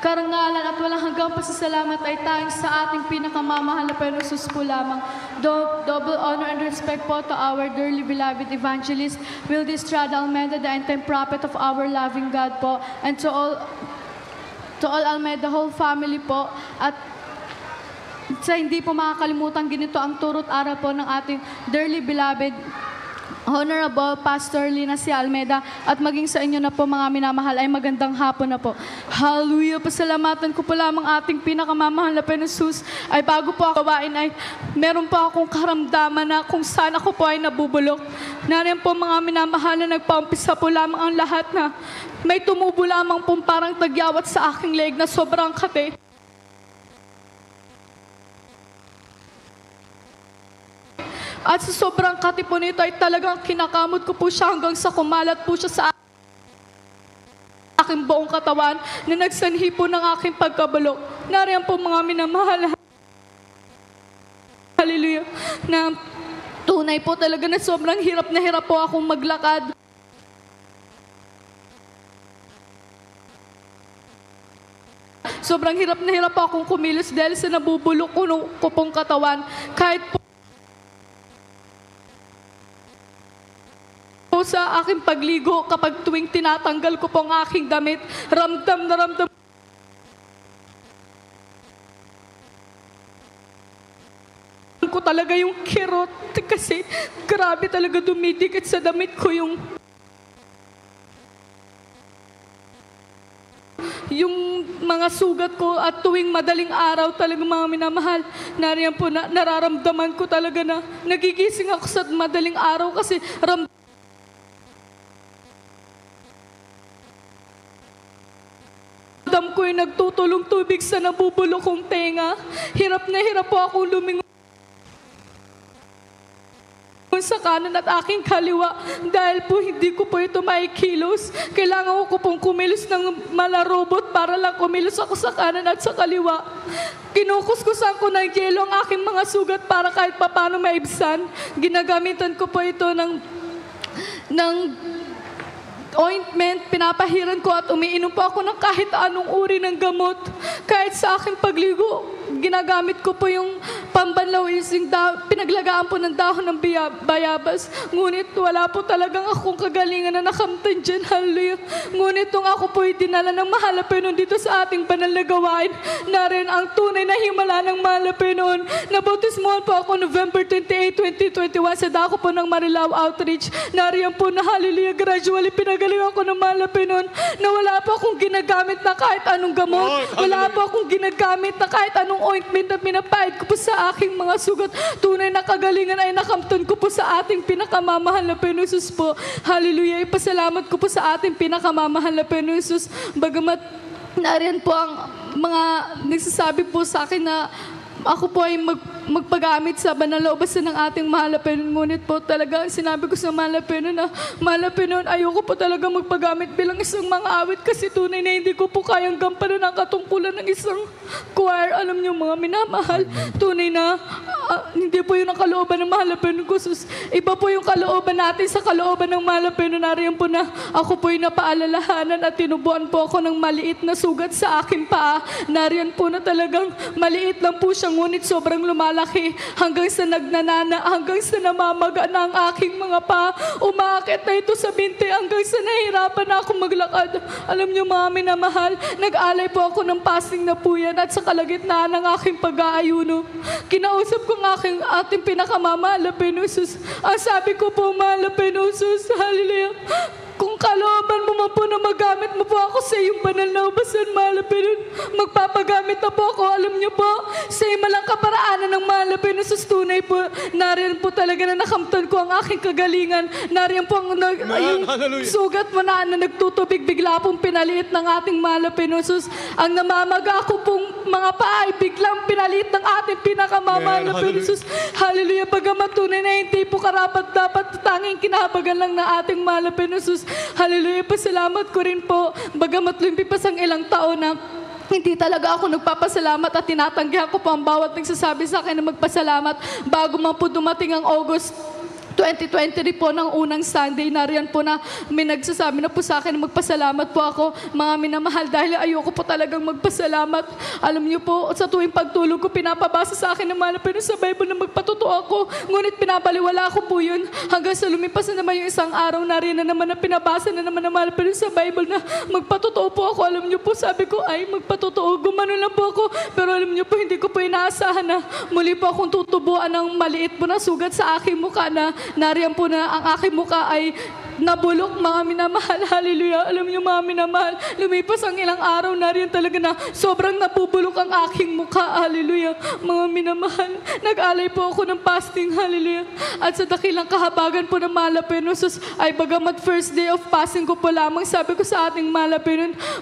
karangalan at walang hanggang pasasalamat ay tanging sa ating pinakamamahal na Panginoon Jesus po lamang. Double honor and respect po to our dearly beloved evangelist, Wildy Estrada Almeida, the end-time prophet of our loving God po, and to all Almeida, whole family po, at sa hindi po makakalimutan ginito ang turot aral po ng ating dearly beloved Honorable Pastor Lina C. Almeida, at maging sa inyo na po mga minamahal ay magandang hapon na po. Hallelujah! Pasalamatan ko po lamang ating pinakamamahal na Panginoon Jesus ay bago po ako gawain ay meron po akong karamdaman na kung saan ako po ay nabubulok. Nariyan po mga minamahal na nagpaumpisa po lamang ang lahat na may tumubo lamang pong parang tagyawat sa aking leg na sobrang kate. At sa sobrang kati po nito ay talagang kinakamot ko po siya hanggang sa kumalat po siya sa aking buong katawan na nagsanhi po ng aking pagkabulok. Nariyan po mga minamahal. Hallelujah. Na tunay po talaga na sobrang hirap na hirap po akong maglakad. Sobrang hirap na hirap po akong kumilos dahil sa nabubulok ko pong katawan. Kahit po sa aking pagligo, kapag tuwing tinatanggal ko po ang aking damit, ramdam na ramdam ko talaga yung kirot kasi grabe talaga dumidikit sa damit ko yung mga sugat ko, at tuwing madaling araw talaga mga minamahal, nariyan po na nararamdaman ko talaga na nagigising ako sa madaling araw kasi ko yung nagtutulong tubig sa nabubulok kong tenga. Hirap na hirap po akong lumingon sa kanan at aking kaliwa dahil po hindi ko po ito maikilos. Kailangan ko pong kumilos ng malarobot para lang kumilos ako sa kanan at sa kaliwa. Kinukuskusan ko ng yelo ang aking mga sugat para kahit papano maibsan. Ginagamitan ko po ito ng ointment, pinapahiran ko at umiinom po ako ng kahit anong uri ng gamot. Kahit sa aking pagligo, ginagamit ko po yung pambanlawising pinaglagaan po ng dahon ng bayabas. Ngunit wala po talagang akong kagalingan na nakamtan dyan. Hallelujah. Ngunit nung ako po dinala ng mahal na Panginoon dito sa ating banal na gawain, narin ang tunay na himala ng mahal na Panginoon. Nabautismohan po ako November 28, 2021 sa dako po ng Marilao Outreach. Nariyan po na hallelujah, gradually pinagaling ako ng mahal na Panginoon na wala po akong ginagamit na kahit anong gamot. Wala po akong ginagamit na kahit anong ointment na pinapahid ko po sa aking mga sugat. Tunay na kagalingan ay nakamtan ko po sa ating pinakamamahal na Panginoon Jesus po. Hallelujah. Ipasalamat ko po sa ating pinakamamahal na Panginoon Jesus. Bagamat nariyan po ang mga nagsasabi po sa akin na ako po ay magpagamit sa banal na ubasan ng ating mahal na Panginoon. Ngunit po talaga sinabi ko sa mahal na Panginoon na mahal na Panginoon, ayoko po talaga magpagamit bilang isang mga awit kasi tunay na hindi ko po kayang gampanan ang katungkulan ng isang choir. Alam niyo mga minamahal, tunay na hindi po yun ang kalooban ng mahal na Panginoon ko. Iba po yung kalooban natin sa kalooban ng mahal na Panginoon. Nariyan po na ako po yung napaalalahanan at tinubuan po ako ng maliit na sugat sa aking paa. Nariyan po na talagang maliit lang po siya, ngunit sobrang lumalaki hanggang sa nagnanana, hanggang sa namamaga na ang aking mga paa. Umaakit na ito sa binti hanggang sa nahihirapan na ako maglakad. Alam niyo mga minamahal, nag-alay po ako ng pasing na puyan at sa kalagitnaan ng aking pag-aayuno. Kinausap ko ang ating pinakamamahal na Panginoon Jesus. Ang sabi ko po, mahal na Panginoon Jesus, hallelujah, kung kalooban mo man po na magamit mo po ako sa iyong banal na ubasan, mahal na Panginoon, magpapagamit na po ako. Alam niyo po, sa malang kaparaanan ng mahal na Panginoon Jesus, tunay po, nariyan po talaga na nakamtan ko ang aking kagalingan. Nariyan po ang yung sugat mo na nagtutubig, bigla pong pinaliit ng ating mahal na Panginoon Jesus. Ang namamaga ko pong mga paa ay biglang pinaliit ng ating pinakamamahal na Panginoon Jesus. Hallelujah. Bagamat tunay na hindi po karapat dapat tanging kinahabagan lang ng ating mahal na Panginoon Jesus. Hallelujah. Pasalamat ko rin po. Bagamat lumpipas ang ilang taon na hindi talaga ako nagpapasalamat at tinatanggihan ko po ang bawat nagsasabi sa akin na magpasalamat bago man po dumating ang August 2023 po ng unang Sunday, nariyan po na may nagsasabi na po sa akin na magpasalamat po ako, mga minamahal, dahil ayoko po talagang magpasalamat. Alam niyo po, sa tuwing pagtulog ko, pinapabasa sa akin ng malapit sa Bible na magpatotoo ako, ngunit pinabaliwala ko po yun. Hanggang sa lumipas na naman yung isang araw, nariyan na naman na pinabasa na naman ng malapit sa Bible na magpatotoo po ako. Alam niyo po, sabi ko, ay magpatotoo, gumano lang po ako. Pero alam niyo po, hindi ko po inaasahan na muli po akong tutubuan ng maliit po na sugat sa aking mukha na nariyan po na ang aking mukha ay nabulok, mga minamahal. Hallelujah. Alam niyo, mga minamahal, lumipas ang ilang araw, nariyan talaga na sobrang nabubulok ang aking mukha. Hallelujah. Mga minamahal, nag-alay po ako ng fasting. Hallelujah. At sa dakilang kahabagan po ng Malapenusos ay bagamat first day of fasting ko po lamang, sabi ko sa ating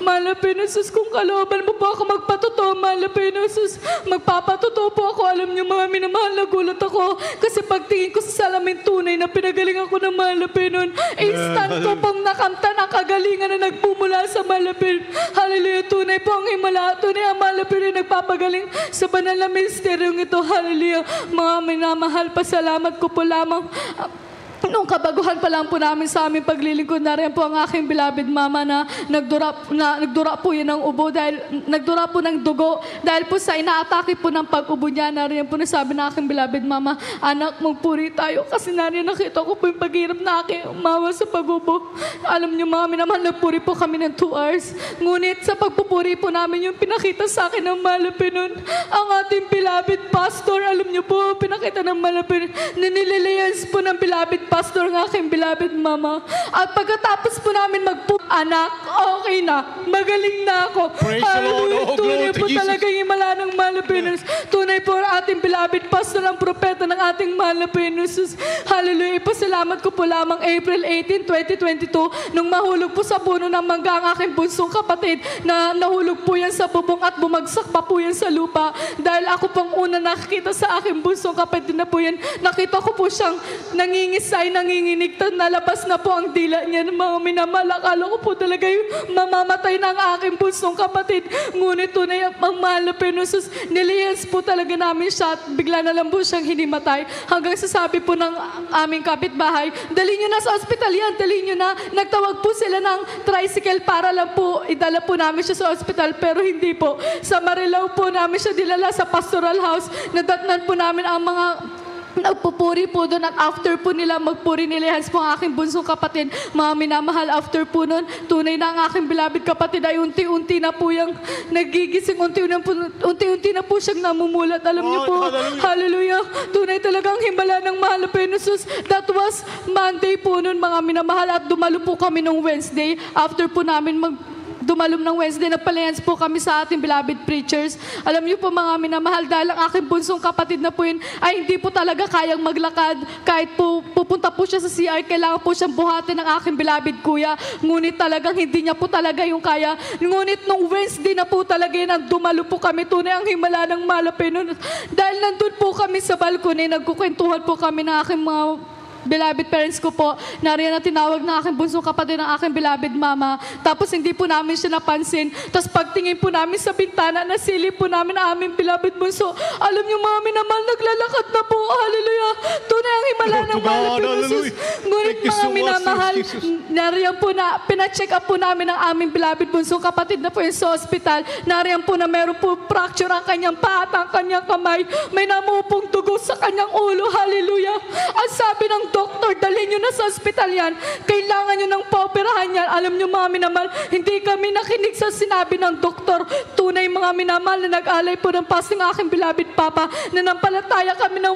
Malapenusos, kung kalooban mo po ako magpatotoo, Malapenusos, magpapatotoo po ako. Alam niyo, mga minamahal, nagulat ako kasi pagtingin ko sa salamin, tunay na pinagaling ako ng Malapenon. Instant ko pong nakamtan ang kagalingan na nagmumula sa Malapin. Hallelujah. Tunay po ang himala. Tunay ang Malapin ay nagpapagaling sa banal na misteryong ito. Hallelujah. Mga minamahal, pasalamat ko po lamang. Nung kabaguhan pa lang po namin sa aming paglilingkod, na rin po ang aking beloved mama na nagdura po yun ng ubo, dahil nagdura po ng dugo dahil po sa inaatake po ng pag-ubo niya. Na rin po nasabi na aking beloved mama, anak, magpuri tayo kasi na rin nakita ko po yung paghirap na aking mama sa pag-ubo. Alam niyo, mami naman, nagpuri po kami ng 2 hours. Ngunit sa pagpupuri po namin, yung pinakita sa akin ng Malapinon, ang ating beloved pastor, alam niyo po, pinakita ng Malapinon, nanililayans po ng beloved pastor ng aking beloved mama. At pagkatapos po namin anak, okay na. Magaling na ako. Praise the Lord. Oh, tunay glory po to Jesus. talaga yung himala ng Malapinos. Tunay po ang ating beloved pastor, ang propeta ng ating Malapinos. Hallelujah. Ipasalamat ko po lamang April 18, 2022, nung mahulog po sa puno ng mangga ang aking bunsong kapatid na nahulog po yan sa bubong at bumagsak pa po yan sa lupa. Dahil ako pang una nakikita sa aking bunsong kapatid na po yan, nakita ko po siyang nangingisay, nanginginig, nalabas na po ang dila niya. Mga minamahal, akala ko po talaga yung mamamatay ng aking bunsong kapatid. Ngunit tunay ang mahal na Penosos, niliyas po talaga namin siya at bigla na lang po siyang hinimatay. Hanggang sasabi po ng aming kapitbahay, dali nyo na sa ospital yan, dali nyo na. Nagtawag po sila ng tricycle para lang po idala po namin siya sa ospital, pero hindi po. Sa Marilao po namin siya dilala sa pastoral house. Nadatnan po namin ang mga nagpupuri po doon, at after po nila magpuri, nilihans po ang aking bunsong kapatid. Mga minamahal, after po noon, tunay na ang aking beloved kapatid ay unti-unti na po yung nagigising, unti-unti na po siyang namumulat. Alam niyo po, hallelujah, tunay talagang himala ng mahal na Penosos. That was Monday po noon, mga minamahal, at dumalo po kami nung Wednesday. After po namin dumalom ng Wednesday, nagpalayans po kami sa ating beloved preachers. Alam niyo po, mga minamahal, dahil ang aking bunsong kapatid na po yun ay hindi po talaga kayang maglakad. Kahit po pupunta po siya sa CR, kailangan po siyang buhatin ng aking beloved kuya. Ngunit talagang hindi niya po talaga yung kaya. Ngunit nung Wednesday na po talaga yun, dumalo po kami. Tunay ang himala ng Malapinon. Dahil nandun po kami sa balcony, nagkukwentuhan po kami ng aking mga beloved parents ko po, nariyan na tinawag ng aking bunsong kapatid ng aking beloved mama. Tapos hindi po namin siya napansin. Tapos pagtingin po namin sa bintana, nasilip po namin ang aming beloved bunso. Alam niyo, mami naman, naglalakad na po. Hallelujah. Tunay ang himala ng Malapinos. Ngunit mga minamahal, nariyan po na, pina-check up po namin ang aming beloved bunsong kapatid na po yun sa hospital. Nariyan po na meron po fracture ang kanyang paa at ang kanyang kamay. May namupong dugo sa kanyang ulo. Hallelujah. At sabi ng doktor, dalhin nyo na sa ospital yan. Kailangan nyo nang paoperahan yan. Alam nyo, mga minamahal, hindi kami nakinig sa sinabi ng doktor. Tunay, mga minamahal, na nag-alay po ng fasting aking beloved papa. Nanampalataya kami ng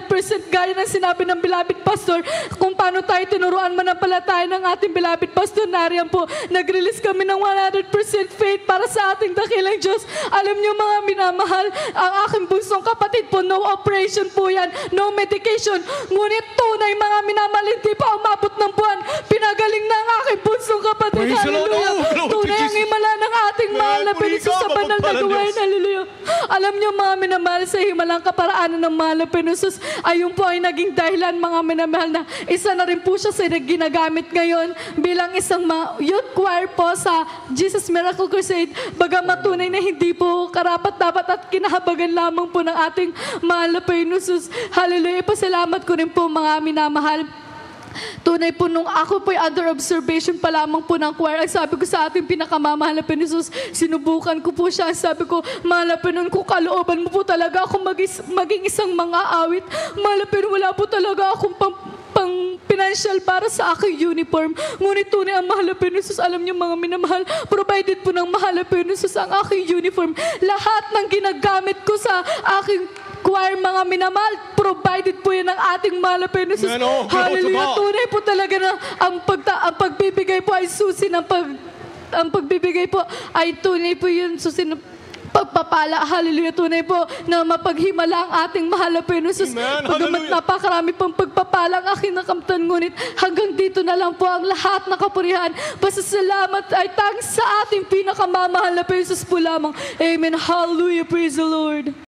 100% gaya ng sinabi ng beloved pastor. Kung paano tayo tinuruan manampalataya ng ating beloved pastor, nariyan po, nag-release kami ng 100% faith para sa ating dakilang Diyos. Alam nyo, mga minamahal, ang aking bunsong kapatid po, no operation po yan, no medication. Ngunit tunay, mga minamahal, hindi pa umabot ng buwan, pinagaling na ang aking bunsong kapatid. Praise the Lord. Hallelujah. Oh, glory to Tunay ang Jesus. himala ng ating mahal na Pilipinas sa banal na gawain. Hallelujah. Alam niyo mga minamahal, sa himalang kaparaanan ng mahal na Panginoon, ayun po ay naging dahilan mga minamahal na isa na rin po siya sa ginagamit ngayon bilang isang youth choir po sa Jesus Miracle Crusade. Bagamat tunay na hindi po karapat-dapat at kinahabagan lamang po ng ating mahal na Panginoon. Hallelujah. Pasalamat ko rin po mga minamahal. Tunay po nung ako po'y under observation pa lamang po ng choir, ang sabi ko sa ating pinakamamahal na Panginoon, sinubukan ko po siya. Ang sabi ko, mahal na Panginoon, kung kalooban mo po talaga ako maging isang mga awit, mahal na Panginoon, wala po talaga akong pang financial para sa aking uniform. Ngunit tunay ang mahal na Panginoon, alam niyo mga minamahal, provided po ng mahal na Panginoon ang aking uniform. Lahat ng ginagamit ko sa aking choir, mga minamahal, provided po yan ng ating mahal na Panginoon. Hallelujah. Tunay po talaga na ang pagbibigay po ay susi ng ang pagbibigay po ay tunay po yun susi ng pagpapala. Hallelujah. Tunay po na mapaghimala ang ating mahal na Panginoon. Pagamat napakarami pang pagpapala ang aking nakamtan, ngunit hanggang dito na lang po ang lahat na kapurihan. Pasasalamat ay tanging sa ating pinakamamahal na Panginoon po lamang. Amen. Hallelujah. Praise the Lord.